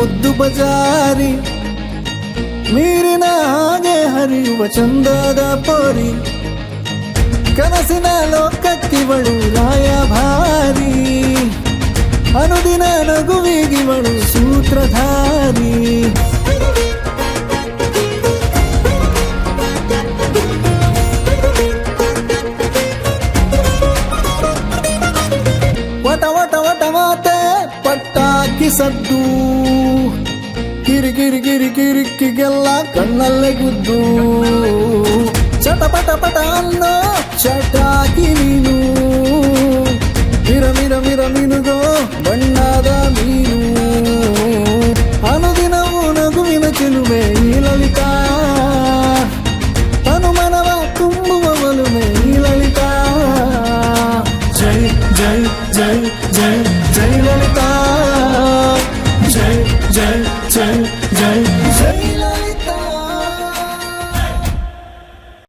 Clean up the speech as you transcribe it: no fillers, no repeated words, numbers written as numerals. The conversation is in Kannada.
ಮುದ್ದು ಬಜಾರಿ ನೀರಿನ ಹಾಗೆ ಹರಿಯುವ ಚಂದದ ಪೋರಿ ಕನಸಿನ ಲೋಕಕ್ಕಿವಳು ರಾಯಭಾರಿ ಅನುದಿನ ನಗುವಿಗಿವಳು ಸೂತ್ರಧಾರಿ ವಟ ವಟ ವಟ ಮಾತೆ ಪಟ್ಟಾಕಿ ಸದ್ದು ಕಿರಿ ಕಿರಿ ಕಿರಿ ಕಿರಿಕ್ಕಿಗೆಲ್ಲ ಕಣ್ಣಲ್ಲೇ ಗುದ್ದು ಚಟ ಪಟ ಪಟ ಅನ್ನೋ ಚಟಾಕಿ ನೀನು ಮಿರ ಮಿರ ಮಿರ ಮಿನುಗೋ ಬಣ್ಣದ ಮೀನು ಅನುದಿನವೂ ನಗುವಿನ ಚೆಲುವೆ ಈ ಲಲಿತಾ ತನುಮನವ ತುಂಬುವ ಒಲುಮೆ ಈ ಲಲಿತಾ ಜೈ ಜೈ ಜೈ ಜೈ ಜೈ ಲಲಿತಾ ಜೈ ಜೈ ಜೈ ಜೈ ಜೈ